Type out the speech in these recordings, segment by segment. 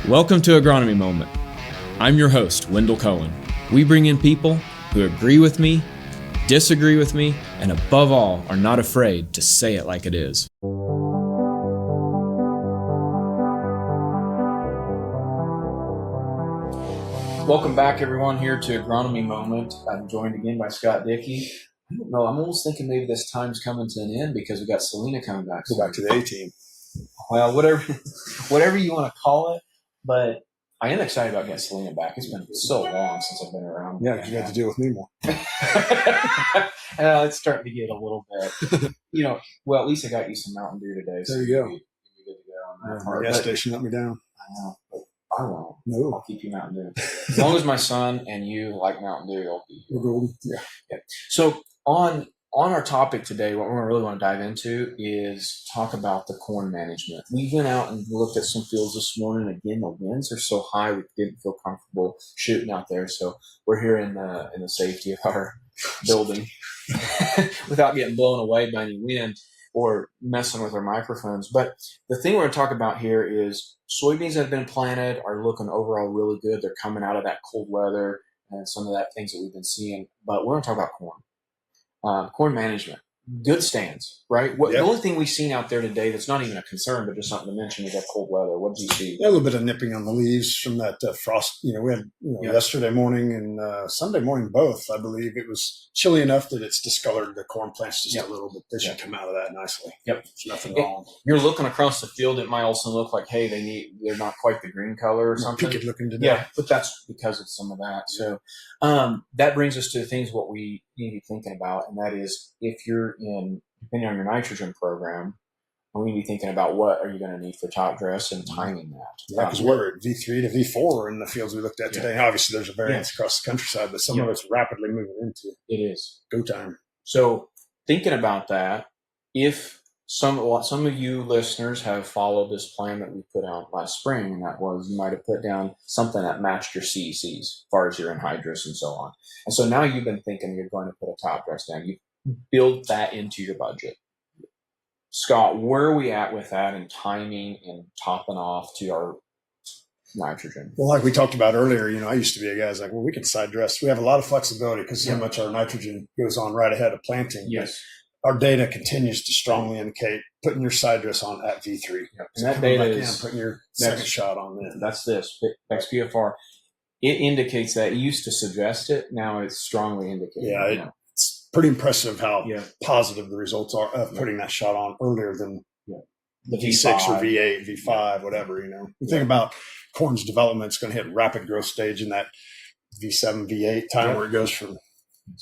Welcome to Agronomy Moment. I'm your host, Wendell Koehn. We bring in people who agree with me, disagree with me, and above all, are not afraid to say it like it is. Welcome back, everyone, here to Agronomy Moment. I'm joined again by Scott Dickey. I don't know, I'm almost thinking maybe this time's coming to an end because we got Selena coming back. Go back to the A-team. Well, whatever you want to call it, but I am excited about getting Selena back. It's been so long since I've been around. Yeah, because you had to deal with me more. It's starting to get a little bit, well, at least I got you some Mountain Dew today. So there you go. You'll be good to go on that part. Gas station let me down. I know, but I won't. No. I'll keep you Mountain Dew. As long as my son and you like Mountain Dew, you'll be. We're golden. Yeah. So on our topic today, what we really want to dive into is talk about the corn management. We went out and looked at some fields this morning. Again, the winds are so high we didn't feel comfortable shooting out there. So we're here in the safety of our building without getting blown away by any wind or messing with our microphones. But the thing we're going to talk about here is soybeans that have been planted are looking overall really good. They're coming out of that cold weather and some of that things that we've been seeing. But we're going to talk about corn. Corn management, good stands, right? The only thing we've seen out there today that's not even a concern, but just something to mention is that cold weather. What did you see? Yeah, a little bit of nipping on the leaves from that frost. We had yesterday morning and Sunday morning both. I believe it was chilly enough that it's discolored the corn plants just a little bit. They should come out of that nicely. Yep, there's nothing wrong. You're looking across the field. It might also look like, hey, they're not quite the green color or something. Peaked looking today. Yeah, but that's because of some of that. So that brings us to the things what we need to be thinking about, and that is if you're depending on your nitrogen program, we need to be thinking about what are you going to need for top dress and timing that. Yeah, because we're at V3 to V4 in the fields we looked at today. Obviously, there's a variance across the countryside, but some of it's rapidly moving into it is go time. So thinking about that, if some of you listeners have followed this plan that we put out last spring, and that was you might have put down something that matched your CECs as far as your anhydrous and so on. And so now you've been thinking you're going to put a top dress down. You build that into your budget. Scott, where are we at with that and timing and topping off to our nitrogen? Well, like we talked about earlier, I used to be a guy who's like, well, we can side dress. We have a lot of flexibility because so much our nitrogen goes on right ahead of planting. Yes. Our data continues to strongly indicate putting your side dress on at V3. Yep. And that data is putting your second shot on then. That's this Beck's PFR. It indicates that. It used to suggest it. Now it's strongly indicated. Yeah. It's pretty impressive how positive the results are of putting that shot on earlier than the V6 or V8, V5, whatever, You think about corn's development, it's going to hit rapid growth stage in that V7, V8 time where it goes from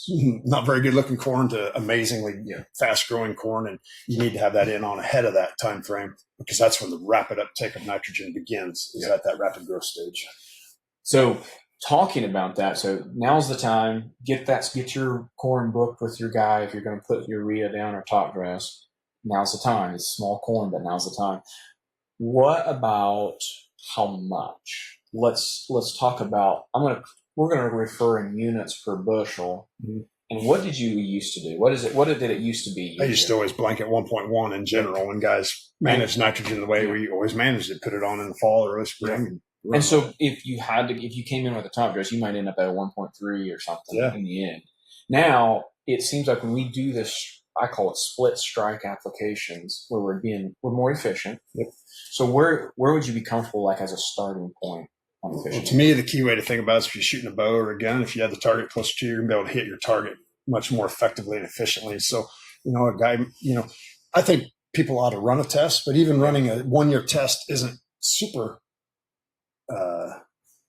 not very good looking corn to amazingly fast growing corn. And you need to have that on ahead of that time frame because that's when the rapid uptake of nitrogen begins, is at that rapid growth stage. So talking about that, so now's the time, get your corn booked with your guy. If you're going to put urea down or top dress, now's the time. It's small corn, but now's the time. What about how much? Let's talk about, we're going to refer in units per bushel. Mm-hmm. And what did you used to do? What did it used to be? I used to always blanket 1.1 in general when guys manage nitrogen the way we always managed it, put it on in the fall or early spring. And so if you came in with a top dress, you might end up at a 1.3 or something in the end. Now, it seems like when we do this, I call it split strike applications, where we're more efficient. Yep. So where would you be comfortable like as a starting point? Well, to me, the key way to think about it is if you're shooting a bow or a gun, if you have the target close to you, you're going to be able to hit your target much more effectively and efficiently. So, a guy, I think people ought to run a test, but even running a 1-year test isn't super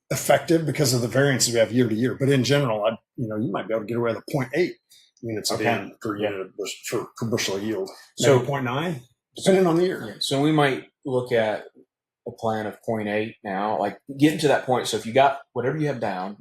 effective because of the variances we have year to year. But in general, you might be able to get away with a 0.8 units of N per unit per bushel of yield. So 0.9, depending on the year. Yeah. So we might look at a plan of 0.8 now, like getting to that point. So if you got whatever you have down,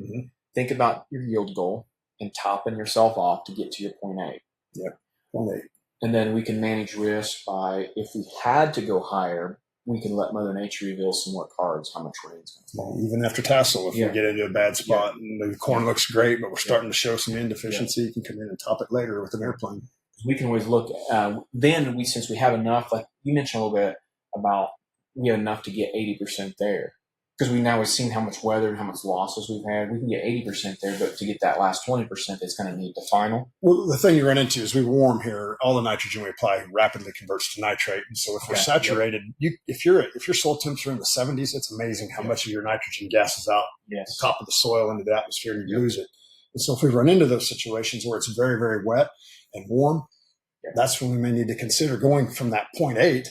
think about your yield goal and topping yourself off to get to your 0.8. Yep, 0.8. And then we can manage risk by, if we had to go higher, we can let Mother Nature reveal some more cards, how much rain's going to fall. Even after tassel, if we get into a bad spot and the corn looks great, but we're starting to show some indeficiency, you can come in and top it later with an airplane. We can always look, since we have enough, like you mentioned a little bit about we have enough to get 80% there. because we've seen how much weather and how much losses we've had. We can get 80% there, but to get that last 20%, it's going to need the final. Well, the thing you run into is we warm here. All the nitrogen we apply rapidly converts to nitrate, and so if we're saturated, if your soil temps are in the 70s, it's amazing how much of your nitrogen gases out the top of the soil into the atmosphere, and you lose it. And so if we run into those situations where it's very, very wet and warm, that's when we may need to consider going from that 0.8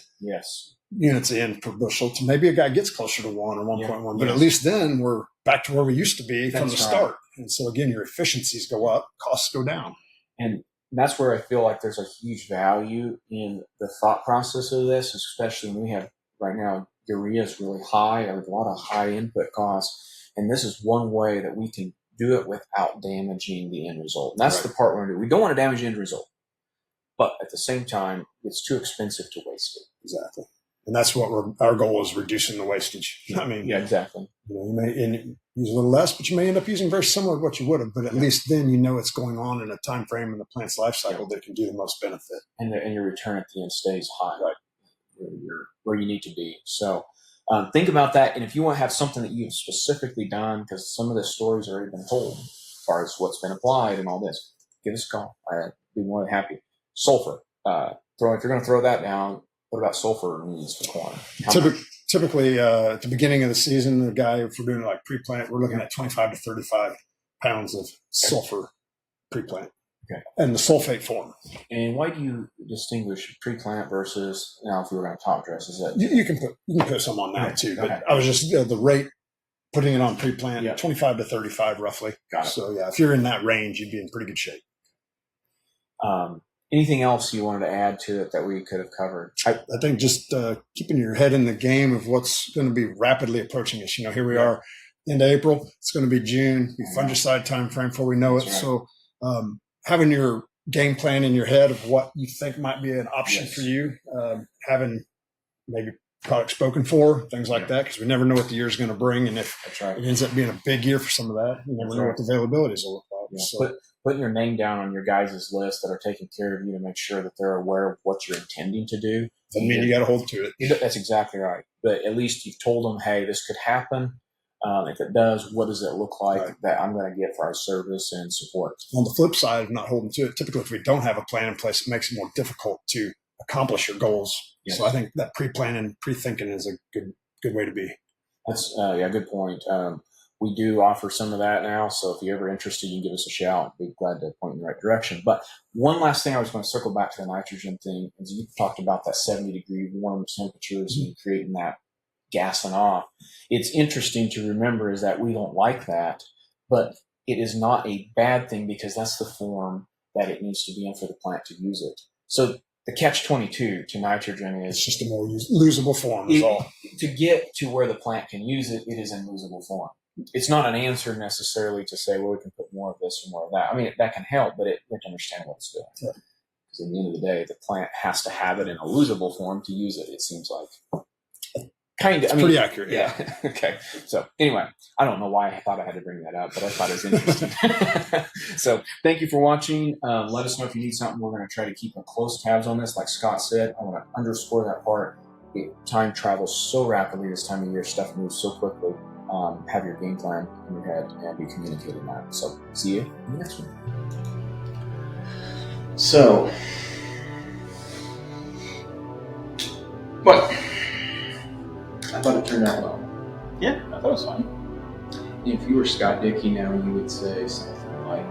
units in per bushel to maybe a guy gets closer to 1 or 1.1. But at least then we're back to where we used to be from the start. And so again, your efficiencies go up, costs go down. And that's where I feel like there's a huge value in the thought process of this, especially when we have right now urea is really high, a lot of high input costs. And this is one way that we can do it without damaging the end result. And that's the part we're going to do. We don't want to damage the end result. But at the same time, it's too expensive to waste it. Exactly. And that's what our goal is, reducing the wastage. I mean, exactly. You may use a little less, but you may end up using very similar to what you would have. But at least then you know it's going on in a time frame in the plant's life cycle that can do the most benefit. And your return at the end stays high, where you need to be. So think about that. And if you want to have something that you've specifically done, because some of the stories are already been told as far as what's been applied and all this, give us a call. I'd be more than happy. Sulfur. If you're going to throw that down, what about sulfur needs for corn? Typically, at the beginning of the season, the guy, if we're doing it like pre-plant, we're looking at 25 to 35 pounds of sulfur pre-plant. Okay. And the sulfate form. And why do you distinguish pre-plant versus, now if you were going to top dress, is that? You can put some on now too, but I was just, the rate, putting it on pre-plant, 25 to 35 roughly. Got it. So if you're in that range, you'd be in pretty good shape. Anything else you wanted to add to it that we could have covered? I think just keeping your head in the game of what's going to be rapidly approaching us. Here we are, end of April. It's going to be June, fungicide time frame before we know it. Right. So having your game plan in your head of what you think might be an option for you, having maybe product spoken for, things like that, because we never know what the year's going to bring. And if it ends up being a big year for some of that, you never know what the availabilities will look like. Yeah. So, putting your name down on your guys' list that are taking care of you to make sure that they're aware of what you're intending to do. Doesn't mean you got to hold to it. That's exactly right. But at least you've told them, hey, this could happen. If it does, what does it look like that I'm going to get for our service and support? On the flip side of not holding to it, typically if we don't have a plan in place, it makes it more difficult to accomplish your goals. Yes. So I think that pre-planning, pre-thinking is a good way to be. That's good point. We do offer some of that now, so if you're ever interested, you can give us a shout. I'd be glad to point in the right direction. But one last thing I was going to circle back to the nitrogen thing is you talked about that 70-degree warm temperatures and creating that gassing off. It's interesting to remember is that we don't like that, but it is not a bad thing because that's the form that it needs to be in for the plant to use it. So the catch-22 to nitrogen is... It's just a more usable form is all. To get to where the plant can use it, it is in usable form. It's not an answer necessarily to say, well, we can put more of this or more of that. I mean, that can help, but you have to understand what it's doing. Because at the end of the day, the plant has to have it in a usable form to use it, it seems like. Kind of. Pretty accurate. Yeah. Okay. So anyway, I don't know why I thought I had to bring that up, but I thought it was interesting. So thank you for watching. Let us know if you need something. We're going to try to keep a close tabs on this. Like Scott said, I want to underscore that part. Time travels so rapidly this time of year. Stuff moves so quickly. Have your game plan in your head and be communicating that. So see you in the next one. So, what? I thought it turned out well. Yeah, I thought it was fine. If you were Scott Dickey now, you would say something like,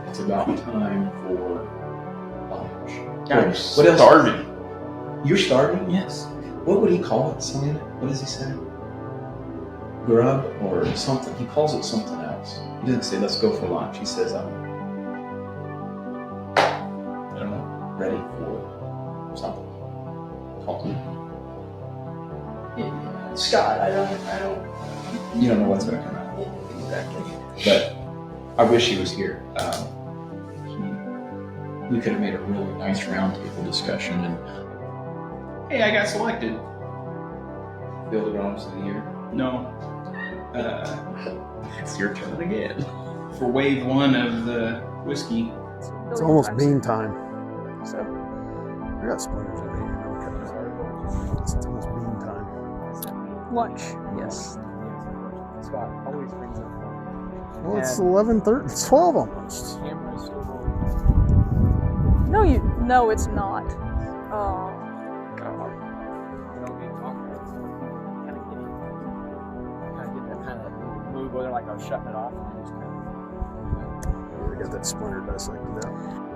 "It's about time for lunch." Guys, what else? Starving. You're starving? Yes. What would he call it, Selena? What does he say? Grub or something? He calls it something else. He doesn't say, "Let's go for lunch." He says, I don't know. "Ready for something." Call me. Yeah. Scott, I don't. You don't know what's going to come out. Exactly. But I wish he was here. We could have made a really nice roundtable discussion and. Hey, I got selected. Field Agronomist of the Year. No. It's your turn again. For wave 1 of the whiskey. It's almost bean time. So I got splinters in here. It's almost bean time. Lunch, yes. Scott always brings up fun. Well, it's 11:30, 12 almost. Camera is still rolling. No, it's not. Oh, God. You don't need to talk about it. Kind of get that kind of move where they're like, I'm shutting it off. And just kind of, We got that splinter dissected out.